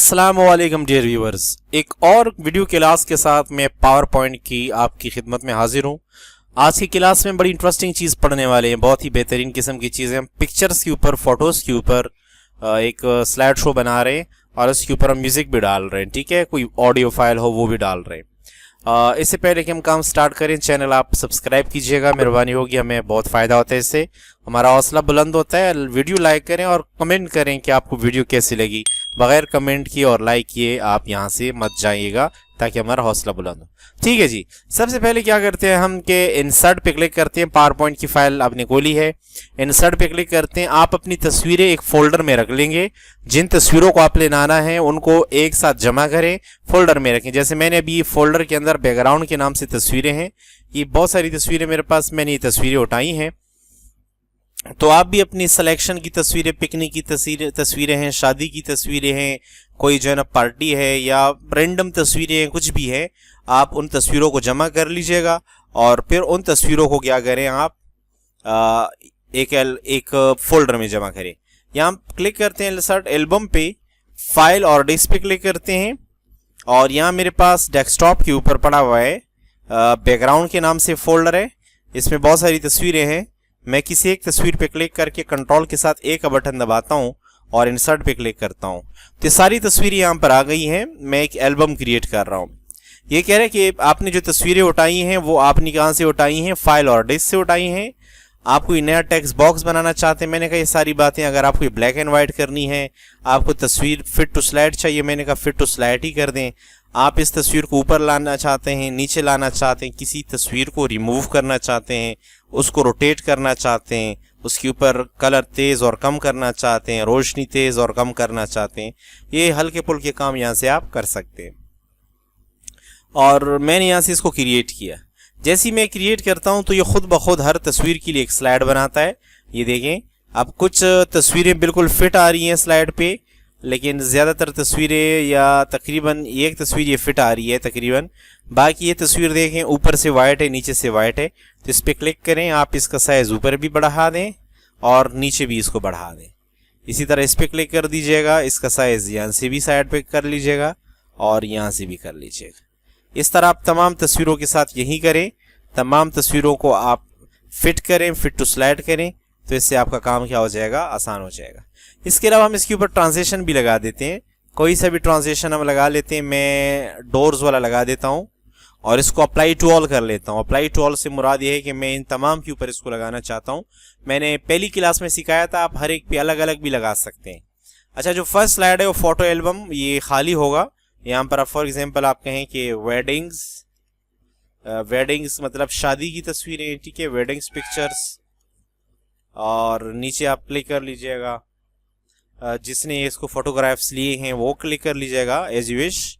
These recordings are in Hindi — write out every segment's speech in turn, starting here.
अस्सलामुअलैकुम डियर व्यूअर्स, एक और वीडियो क्लास के साथ मैं पावर पॉइंट की आपकी खिदमत में हाजिर हूँ। आज की क्लास में बड़ी इंटरेस्टिंग चीज़ पढ़ने वाले हैं, बहुत ही बेहतरीन किस्म की चीज़ें। हम पिक्चर्स के ऊपर, फोटोज़ के ऊपर एक स्लाइड शो बना रहे हैं और उसके ऊपर हम म्यूज़िक भी डाल रहे हैं, ठीक है, कोई ऑडियो फाइल हो वो भी डाल रहे हैं। इससे पहले कि हम काम स्टार्ट करें, चैनल आप सब्सक्राइब कीजिएगा, मेहरबानी होगी, हमें बहुत फ़ायदा होता है इससे, हमारा हौसला बुलंद होता है। वीडियो लाइक करें और कमेंट करें कि आपको वीडियो कैसी लगी। बगैर कमेंट किए और लाइक किए आप यहाँ से मत जाइएगा ताकि हमारा हौसला बुलंद हो, ठीक है जी। सबसे पहले क्या करते हैं हम कि इंसर्ट पे क्लिक करते हैं। पावर पॉइंट की फाइल आपने खोली है, इंसर्ट पे क्लिक करते हैं। आप अपनी तस्वीरें एक फोल्डर में रख लेंगे। जिन तस्वीरों को आपने लाना है उनको एक साथ जमा करें, फोल्डर में रखें। जैसे मैंने अभी फोल्डर के अंदर बैकग्राउंड के नाम से तस्वीरें हैं, ये बहुत सारी तस्वीरें मेरे पास, मैंने ये तस्वीरें उठाई हैं। तो आप भी अपनी सिलेक्शन की तस्वीरें, पिकनिक की तस्वीरें हैं, शादी की तस्वीरें हैं, कोई जो है ना पार्टी है या रैंडम तस्वीरें हैं, कुछ भी है, आप उन तस्वीरों को जमा कर लीजिएगा और फिर उन तस्वीरों को क्या करें आप एक फोल्डर में जमा करें। यहाँ क्लिक करते हैं इंसर्ट एल्बम पे, फाइल और डिस्क पे क्लिक करते हैं और यहाँ मेरे पास डेस्कटॉप के ऊपर पड़ा हुआ है बैकग्राउंड के नाम से फोल्डर है। इसमें बहुत सारी तस्वीरें हैं। मैं किसी एक तस्वीर पे क्लिक करके कंट्रोल के साथ ए का बटन दबाता हूं और इंसर्ट पे क्लिक करता हूं, तो सारी तस्वीरें यहां पर आ गई हैं। मैं एक एल्बम क्रिएट कर रहा हूं। ये कह रहे हैं कि आपने जो तस्वीरें उठाई हैं वो आपने कहां से उठाई हैं, फाइल और डिस्क से उठाई हैं। आप कोई नया टेक्स्ट बॉक्स बनाना चाहते हैं, मैंने कहा ये सारी बातें। अगर आपको ब्लैक एंड व्हाइट करनी है, आपको तस्वीर फिट टू स्लाइड चाहिए, मैंने कहा फिट टू स्लाइड ही कर दें। आप इस तस्वीर को ऊपर लाना चाहते हैं, नीचे लाना चाहते हैं, किसी तस्वीर को रिमूव करना चाहते हैं, उसको रोटेट करना चाहते हैं, उसके ऊपर कलर तेज़ और कम करना चाहते हैं, रोशनी तेज़ और कम करना चाहते हैं, ये हल्के फुल्के काम यहाँ से आप कर सकते हैं। और मैंने यहाँ से इसको क्रिएट किया। जैसे ही मैं क्रिएट करता हूँ तो ये खुद ब खुद हर तस्वीर के लिए एक स्लाइड बनाता है। ये देखें, अब कुछ तस्वीरें बिल्कुल फिट आ रही हैं स्लाइड पे, लेकिन ज़्यादातर तस्वीरें या तकरीबन एक तस्वीर ये फिट आ रही है तकरीबन। बाकी ये तस्वीर देखें, ऊपर से वाइट है, नीचे से वाइट है। तो इस पर क्लिक करें, आप इसका साइज़ ऊपर भी बढ़ा दें और नीचे भी इसको बढ़ा दें। इसी तरह इस पर क्लिक कर दीजिएगा, इसका साइज़ यहाँ से भी साइड पे कर लीजिएगा और यहाँ से भी कर लीजिएगा। इस तरह आप तमाम तस्वीरों के साथ यही करें। तमाम तस्वीरों को आप फिट करें, फिट टू स्लाइड करें, तो इससे आपका काम क्या हो जाएगा, आसान हो जाएगा। इसके अलावा हम इसके ऊपर ट्रांजिशन भी लगा देते हैं। कोई सा भी ट्रांजिशन हम लगा लेते हैं। मैं डोर्स वाला लगा देता हूं और इसको अप्लाई टू ऑल कर लेता हूं। अप्लाई टू ऑल से मुराद ये है कि मैं इन तमाम के ऊपर इसको लगाना चाहता हूं। मैंने पहली क्लास में सिखाया था, आप हर एक पे अलग अलग भी लगा सकते हैं। अच्छा, जो फर्स्ट स्लाइड है वो फोटो एल्बम, ये खाली होगा। यहाँ पर आप फॉर एग्जाम्पल आप कहें कि वेडिंग्स मतलब शादी की तस्वीरें, ठीक है, वेडिंग्स पिक्चर्स, और नीचे आप क्लिक कर लीजिएगा। जिसने इसको फोटोग्राफ्स लिए हैं वो क्लिक कर लीजिएगा एज यू विश।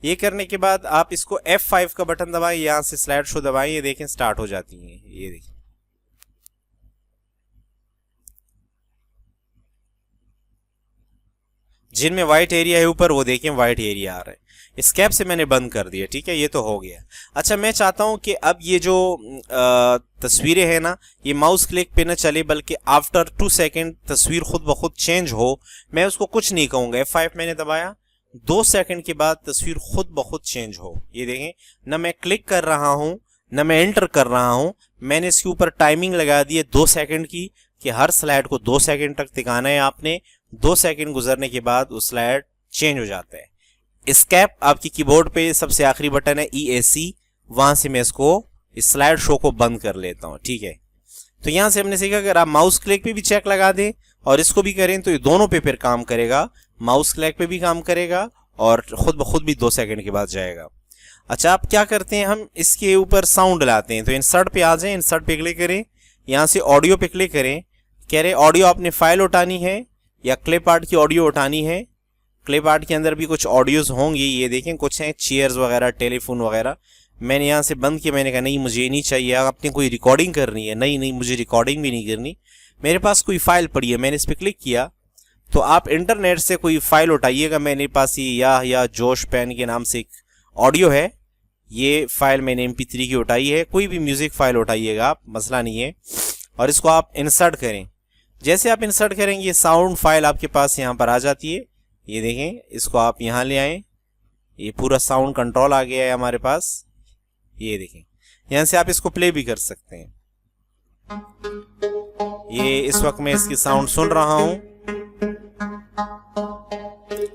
ये करने के बाद आप इसको F5 का बटन दबाएं, यहाँ से स्लाइड शो दबाएं, ये देखें स्टार्ट हो जाती हैं। ये देखें, जिनमें व्हाइट एरिया है ऊपर वो देखें व्हाइट एरिया आ रहा है। स्केप से मैंने बंद कर दिया, ठीक है, ये तो हो गया। अच्छा, मैं चाहता हूं कि अब ये जो तस्वीरें हैं ना, ये माउस क्लिक पे ना चले बल्कि आफ्टर 2 सेकेंड तस्वीर खुद ब खुद चेंज हो। मैं उसको कुछ नहीं कहूँगा, F5 मैंने दबाया, 2 सेकेंड के बाद तस्वीर खुद ब खुद चेंज हो। ये देखें, ना मैं क्लिक कर रहा हूँ ना मैं एंटर कर रहा हूँ। मैंने इसके ऊपर टाइमिंग लगा दी है 2 सेकेंड की, कि हर स्लाइड को 2 सेकेंड तक टिकाना है आपने। 2 सेकेंड गुजरने के बाद वो स्लाइड चेंज हो जाता है। एस्केप आपकी कीबोर्ड पे सबसे आखिरी बटन है ESC, वहां से मैं इसको इस स्लाइड शो को बंद कर लेता हूं, ठीक है। तो यहां से हमने सीखा अगर आप माउस क्लिक पे भी चेक लगा दें और इसको भी करें तो ये दोनों पे फिर काम करेगा। माउस क्लिक पे भी काम करेगा और खुद ब खुद भी 2 सेकेंड के बाद जाएगा। अच्छा, आप क्या करते हैं, हम इसके ऊपर साउंड लाते हैं। तो इंसर्ट पे आ जाए, इंसर्ट पे क्लिक करें, यहाँ से ऑडियो पे क्लिक करें। कह रहे ऑडियो आपने फाइल उठानी है या क्लिप आर्ट की ऑडियो उठानी है। क्लिप आर्ट के अंदर भी कुछ ऑडियोज होंगी, ये देखें कुछ हैं, चेयर्स वगैरह, टेलीफोन वगैरह। मैंने यहाँ से बंद किया, मैंने कहा नहीं मुझे ये नहीं चाहिए। आपने कोई रिकॉर्डिंग करनी है, नहीं मुझे रिकॉर्डिंग भी नहीं करनी, मेरे पास कोई फाइल पड़ी है। मैंने इस पर क्लिक किया तो आप इंटरनेट से कोई फाइल उठाइएगा। मेरे पास ये या जोश पेन के नाम से एक ऑडियो है, ये फाइल मैंने MP3 की उठाई है। कोई भी म्यूजिक फाइल उठाइएगा आप, मसला नहीं है, और इसको आप इंसर्ट करें। जैसे आप इंसर्ट करेंगे साउंड फाइल आपके पास यहाँ पर आ जाती है। ये देखें, इसको आप यहाँ ले आए, ये पूरा साउंड कंट्रोल आ गया है हमारे पास। ये देखें, यहाँ से आप इसको प्ले भी कर सकते हैं। ये इस वक्त मैं इसकी साउंड सुन रहा हूं।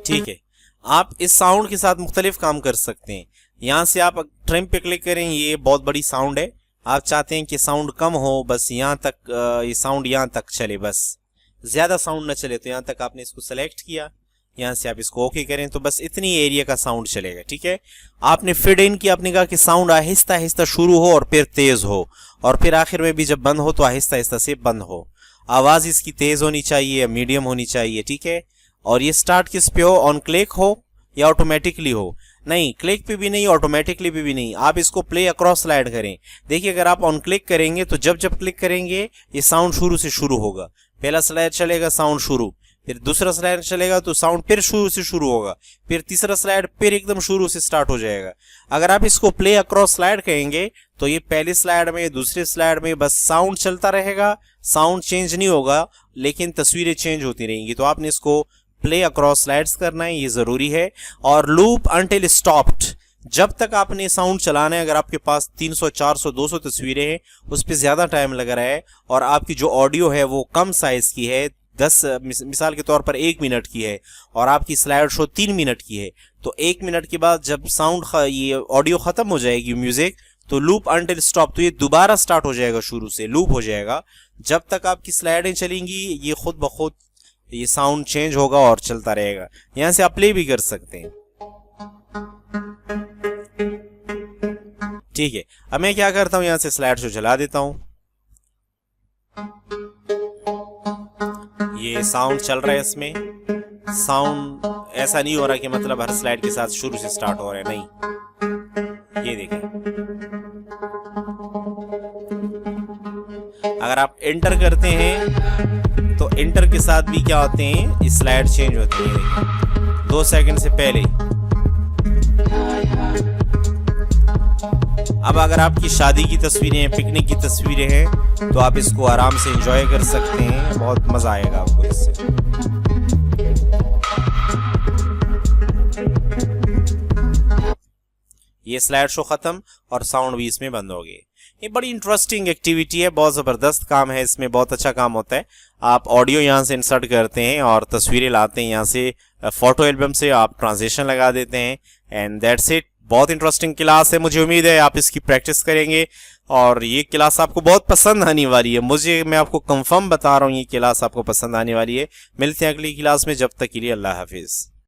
ठीक है, आप इस साउंड के साथ मुख्तलिफ काम कर सकते हैं। यहाँ से आप ट्रिम पे क्लिक करें, ये बहुत बड़ी साउंड है, आप चाहते हैं कि साउंड कम हो, बस यहाँ तक ये साउंड यहाँ तक चले, बस ज़्यादा साउंड ना चले, तो यहाँ तक आपने इसको सेलेक्ट किया, यहाँ से आप इसको ओके करें तो बस इतनी एरिया का साउंड चलेगा। ठीक है, आपने फिड इन किया, आपने कहा कि साउंड आहिस्ता आहिस्ता शुरू हो और फिर तेज़ हो, और फिर आखिर में भी जब बंद हो तो आहिस्ता आहिस्ता से बंद हो। आवाज़ इसकी तेज़ होनी चाहिए, मीडियम होनी चाहिए। ठीक है, और ये स्टार्ट किस पे हो, ऑन क्लिक हो या ऑटोमेटिकली हो? नहीं, क्लिक पे भी नहीं, ऑटोमेटिकली पे भी नहीं, आप इसको प्ले अक्रॉस स्लाइड करें। देखिए, अगर आप ऑन क्लिक करेंगे तो जब जब क्लिक करेंगे ये साउंड शुरू से शुरू होगा। पहला स्लाइड चलेगा, साउंड शुरू, फिर दूसरा स्लाइड चलेगा तो साउंड फिर शुरू से शुरू होगा, फिर तीसरा स्लाइड फिर एकदम शुरू से स्टार्ट हो जाएगा। अगर आप इसको प्ले अक्रॉस स्लाइड कहेंगे तो ये पहली स्लाइड में, दूसरे स्लाइड में बस साउंड चलता रहेगा, साउंड चेंज नहीं होगा, लेकिन तस्वीरें चेंज होती रहेंगी। तो आपने इसको प्ले अक्रॉस स्लाइड्स करना है, ये ज़रूरी है। और लूप अंटिल स्टॉप्ड, जब तक आपने साउंड चलाना है। अगर आपके पास 300, 400, 200 तस्वीरें हैं, उस पर ज़्यादा टाइम लग रहा है और आपकी जो ऑडियो है वो कम साइज़ की है, 10 मिसाल के तौर पर 1 मिनट की है, और आपकी स्लाइड शो 3 मिनट की है, तो 1 मिनट के बाद जब साउंड ये ऑडियो ख़त्म हो जाएगी, म्यूज़िक, तो लूप अंटिल स्टॉप, तो ये दोबारा स्टार्ट हो जाएगा, शुरू से लूप हो जाएगा। जब तक आपकी स्लाइडें चलेंगी ये खुद ब खुद ये साउंड चेंज होगा और चलता रहेगा। यहाँ से आप प्ले भी कर सकते हैं। ठीक है, अब मैं क्या करता हूँ, यहाँ से स्लाइड शो चला देता हूँ। ये साउंड चल रहा है, इसमें साउंड ऐसा नहीं हो रहा कि मतलब हर स्लाइड के साथ शुरू से स्टार्ट हो रहा है, नहीं। ये देखें, अगर आप एंटर करते हैं तो एंटर के साथ भी क्या होते हैं, स्लाइड चेंज होती है 2 सेकंड से पहले। अब अगर आपकी शादी की तस्वीरें हैं, पिकनिक की तस्वीरें हैं, तो आप इसको आराम से एंजॉय कर सकते हैं, बहुत मजा आएगा आपको इससे। ये स्लाइड शो खत्म और साउंड भी इसमें बंद हो गए। ये बड़ी इंटरेस्टिंग एक्टिविटी है, बहुत ज़बरदस्त काम है, इसमें बहुत अच्छा काम होता है। आप ऑडियो यहाँ से इंसर्ट करते हैं और तस्वीरें लाते हैं, यहाँ से फ़ोटो एल्बम से आप ट्रांजिशन लगा देते हैं, एंड दैट्स इट। बहुत इंटरेस्टिंग क्लास है, मुझे उम्मीद है आप इसकी प्रैक्टिस करेंगे और ये क्लास आपको बहुत पसंद आने वाली है। मैं आपको कंफर्म बता रहा हूँ, ये क्लास आपको पसंद आने वाली है। मिलते हैं अगली क्लास में, जब तक के लिए अल्लाह हाफिज़।